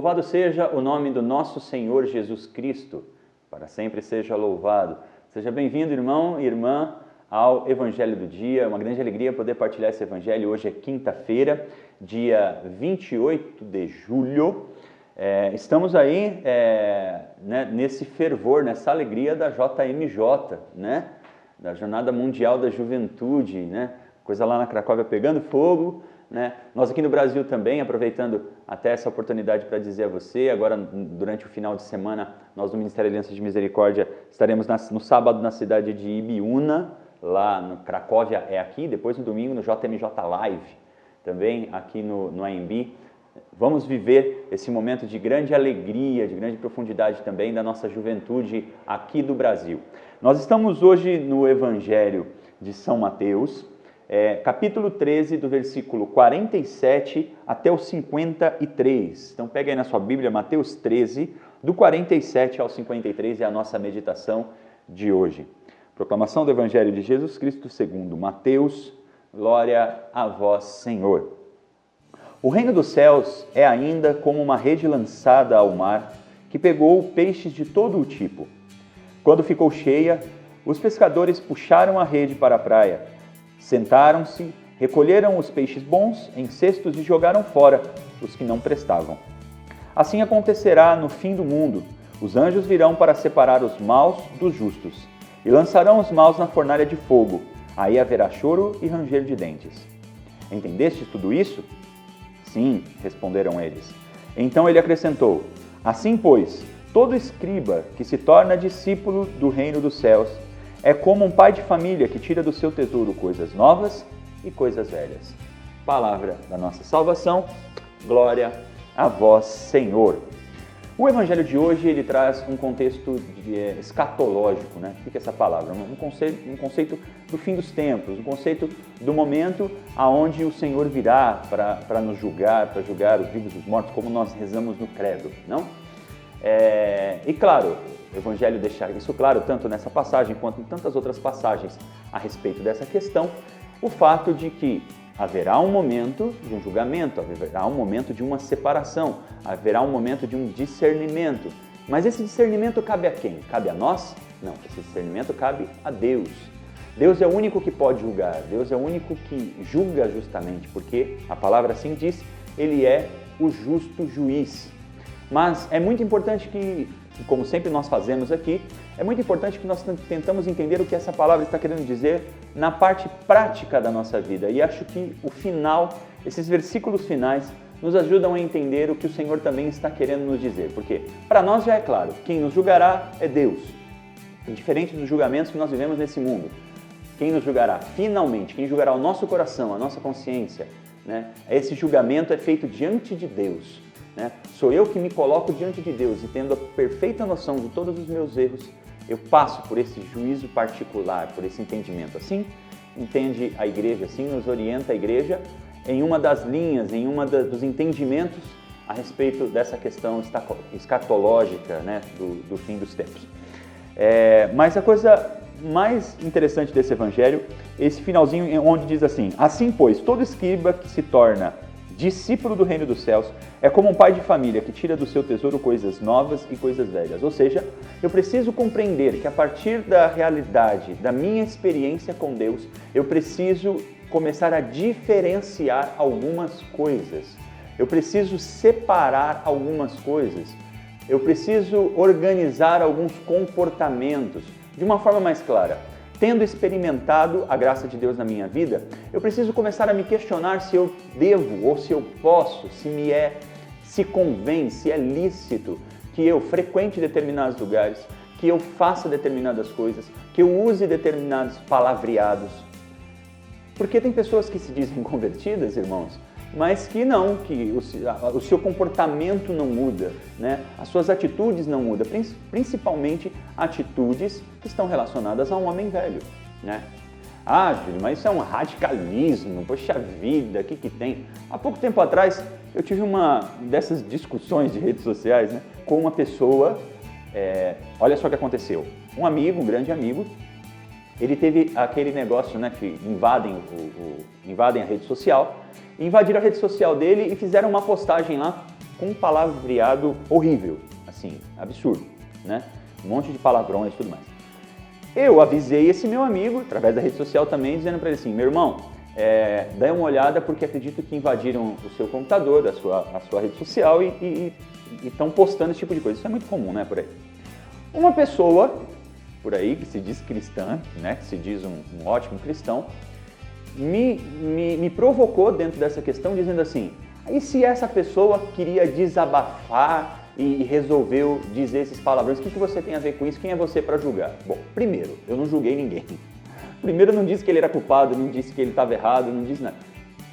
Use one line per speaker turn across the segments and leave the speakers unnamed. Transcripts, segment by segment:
Louvado seja o nome do nosso Senhor Jesus Cristo, para sempre seja louvado. Seja bem-vindo, irmão e irmã, ao Evangelho do Dia. É uma grande alegria poder partilhar esse Evangelho. Hoje é quinta-feira, dia 28 de julho. Estamos aí nesse fervor, nessa alegria da JMJ, né? Da Jornada Mundial da Juventude, né? Coisa lá na Cracóvia pegando fogo, né? Nós aqui no Brasil também, aproveitando até essa oportunidade para dizer a você, agora durante o final de semana, nós do Ministério Aliança de Misericórdia estaremos no sábado na cidade de Ibiúna, lá no Cracóvia é aqui, depois no domingo no JMJ Live, também aqui no AMB. Vamos viver esse momento de grande alegria, de grande profundidade também da nossa juventude aqui do Brasil. Nós estamos hoje no Evangelho de São Mateus, capítulo 13, do versículo 47 até o 53. Então pega aí na sua Bíblia, Mateus 13, do 47 ao 53, é a nossa meditação de hoje. Proclamação do Evangelho de Jesus Cristo segundo Mateus, glória a vós, Senhor. O reino dos céus é ainda como uma rede lançada ao mar, que pegou peixes de todo o tipo. Quando ficou cheia, os pescadores puxaram a rede para a praia. Sentaram-se, recolheram os peixes bons em cestos e jogaram fora os que não prestavam. Assim acontecerá no fim do mundo. Os anjos virão para separar os maus dos justos e lançarão os maus na fornalha de fogo. Aí haverá choro e ranger de dentes. Entendestes tudo isso? Sim, responderam eles. Então ele acrescentou: assim, pois, todo escriba que se torna discípulo do reino dos céus é como um pai de família que tira do seu tesouro coisas novas e coisas velhas. Palavra da nossa salvação, glória a vós, Senhor. O Evangelho de hoje ele traz um contexto escatológico, né? O que é essa palavra? Um conceito do fim dos tempos, um conceito do momento aonde o Senhor virá para nos julgar, para julgar os vivos e os mortos, como nós rezamos no credo, não? E claro, o Evangelho deixa isso claro, tanto nessa passagem quanto em tantas outras passagens a respeito dessa questão, o fato de que haverá um momento de um julgamento, haverá um momento de uma separação, haverá um momento de um discernimento. Mas esse discernimento cabe a quem? Cabe a nós? Não, esse discernimento cabe a Deus. Deus é o único que pode julgar, Deus é o único que julga justamente, porque a palavra assim diz, Ele é o justo juiz. Mas é muito importante que, como sempre nós fazemos aqui, é muito importante que nós tentamos entender o que essa palavra está querendo dizer na parte prática da nossa vida. E acho que o final, esses versículos finais, nos ajudam a entender o que o Senhor também está querendo nos dizer. Porque para nós já é claro, quem nos julgará é Deus. Diferente dos julgamentos que nós vivemos nesse mundo. Quem nos julgará finalmente, quem julgará o nosso coração, a nossa consciência, né? Esse julgamento é feito diante de Deus. Sou eu que me coloco diante de Deus e tendo a perfeita noção de todos os meus erros, eu passo por esse juízo particular, por esse entendimento. Assim entende a igreja, assim nos orienta a igreja em uma das linhas, em uma dos entendimentos a respeito dessa questão escatológica, né, do fim dos tempos. Mas a coisa mais interessante desse evangelho, esse finalzinho onde diz assim: assim, pois, todo escriba que se torna discípulo do reino dos céus é como um pai de família que tira do seu tesouro coisas novas e coisas velhas. Ou seja, eu preciso compreender que a partir da realidade, da minha experiência com Deus, eu preciso começar a diferenciar algumas coisas. Eu preciso separar algumas coisas. Eu preciso organizar alguns comportamentos de uma forma mais clara. Tendo experimentado a graça de Deus na minha vida, eu preciso começar a me questionar se eu devo ou se eu posso, se convém, se é lícito que eu frequente determinados lugares, que eu faça determinadas coisas, que eu use determinados palavreados. Porque tem pessoas que se dizem convertidas, irmãos, mas que não, que o seu comportamento não muda, né? As suas atitudes não mudam, principalmente atitudes que estão relacionadas a um homem velho, né? Ah, Júlio, mas isso é um radicalismo, poxa vida, o que tem? Há pouco tempo atrás eu tive uma dessas discussões de redes sociais, né, com uma pessoa, olha só o que aconteceu, um amigo, um grande amigo, ele teve aquele negócio, né, que invadem a rede social, invadiram a rede social dele e fizeram uma postagem lá com um palavreado horrível, assim, absurdo, né? Um monte de palavrões e tudo mais. Eu avisei esse meu amigo, através da rede social também, dizendo para ele assim, meu irmão, dá uma olhada porque acredito que invadiram o seu computador, a sua rede social e estão postando esse tipo de coisa. Isso é muito comum, né, por aí. Uma pessoa, por aí, que se diz cristã, né, que se diz um ótimo cristão, me provocou dentro dessa questão dizendo assim, e se essa pessoa queria desabafar e resolveu dizer esses palavrões, o que você tem a ver com isso? Quem é você para julgar? Bom, primeiro, eu não julguei ninguém. Primeiro, eu não disse que ele era culpado, não disse que ele estava errado, não disse nada.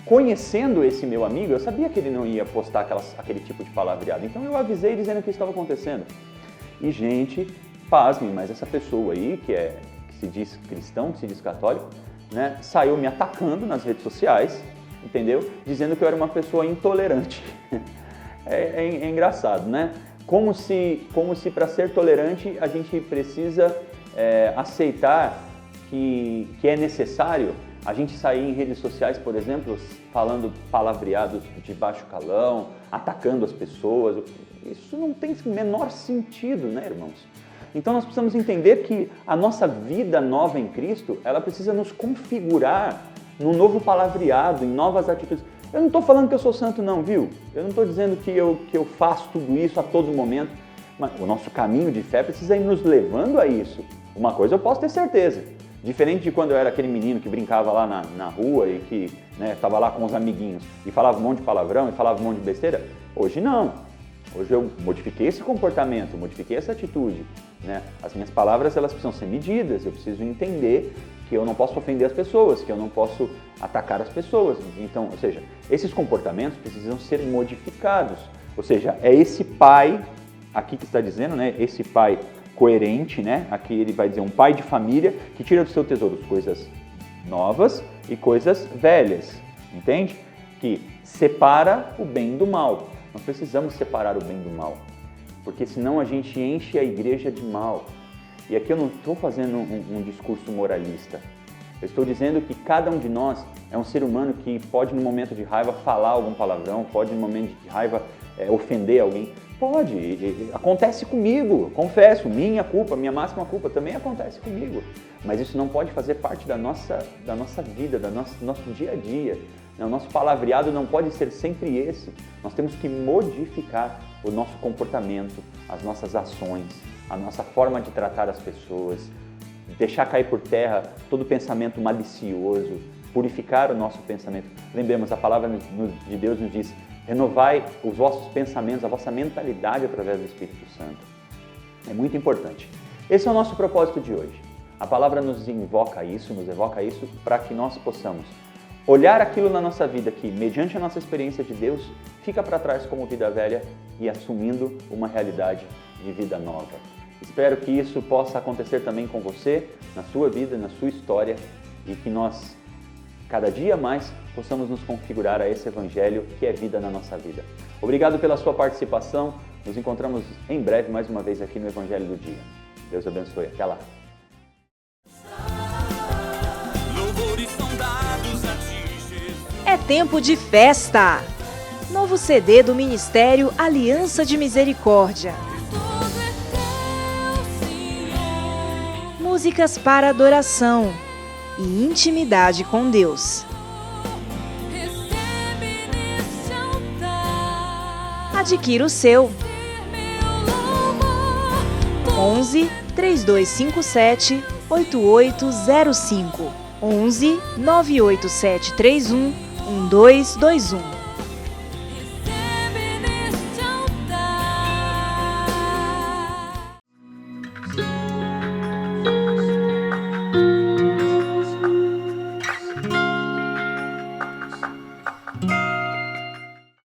Conhecendo esse meu amigo, eu sabia que ele não ia postar aquele tipo de palavreado. Então eu avisei dizendo o que estava acontecendo. E gente, pasmem, mas essa pessoa aí, que se diz cristão, que se diz católico, né, saiu me atacando nas redes sociais, entendeu? Dizendo que eu era uma pessoa intolerante. É engraçado, né? Como se para ser tolerante a gente precisa aceitar que é necessário a gente sair em redes sociais, por exemplo, falando palavreados de baixo calão, atacando as pessoas. Isso não tem o menor sentido, né, irmãos? Então nós precisamos entender que a nossa vida nova em Cristo, ela precisa nos configurar num novo palavreado, em novas atitudes. Eu não estou falando que eu sou santo não, viu? Eu não estou dizendo que eu faço tudo isso a todo momento, mas o nosso caminho de fé precisa ir nos levando a isso. Uma coisa eu posso ter certeza, diferente de quando eu era aquele menino que brincava lá na rua e que estava lá com os amiguinhos e falava um monte de palavrão e falava um monte de besteira, hoje não. Hoje eu modifiquei esse comportamento, modifiquei essa atitude, né? As minhas palavras elas precisam ser medidas, eu preciso entender que eu não posso ofender as pessoas, que eu não posso atacar as pessoas. Então, ou seja, esses comportamentos precisam ser modificados. Ou seja, é esse pai, aqui que está dizendo, né? Esse pai coerente, né? Aqui ele vai dizer um pai de família que tira do seu tesouro coisas novas e coisas velhas, entende? Que separa o bem do mal. Nós precisamos separar o bem do mal, porque senão a gente enche a igreja de mal. E aqui eu não estou fazendo um discurso moralista. Eu estou dizendo que cada um de nós é um ser humano que pode, no momento de raiva, falar algum palavrão, pode, no momento de raiva, ofender alguém. Pode, acontece comigo, confesso, minha culpa, minha máxima culpa também acontece comigo. Mas isso não pode fazer parte da nossa vida, do nosso dia a dia. O nosso palavreado não pode ser sempre esse. Nós temos que modificar o nosso comportamento, as nossas ações, a nossa forma de tratar as pessoas, deixar cair por terra todo pensamento malicioso, purificar o nosso pensamento. Lembremos, a palavra de Deus nos diz, renovai os vossos pensamentos, a vossa mentalidade através do Espírito Santo. É muito importante. Esse é o nosso propósito de hoje. A palavra nos evoca isso para que nós possamos olhar aquilo na nossa vida que, mediante a nossa experiência de Deus, fica para trás como vida velha e assumindo uma realidade de vida nova. Espero que isso possa acontecer também com você, na sua vida, na sua história, e que nós, cada dia mais, possamos nos configurar a esse Evangelho que é vida na nossa vida. Obrigado pela sua participação. Nos encontramos em breve mais uma vez aqui no Evangelho do Dia. Deus abençoe. Até lá.
É tempo de festa! Novo CD do Ministério Aliança de Misericórdia. Músicas para adoração e intimidade com Deus. Adquira o seu. 11 3257 8805 11 98731 1221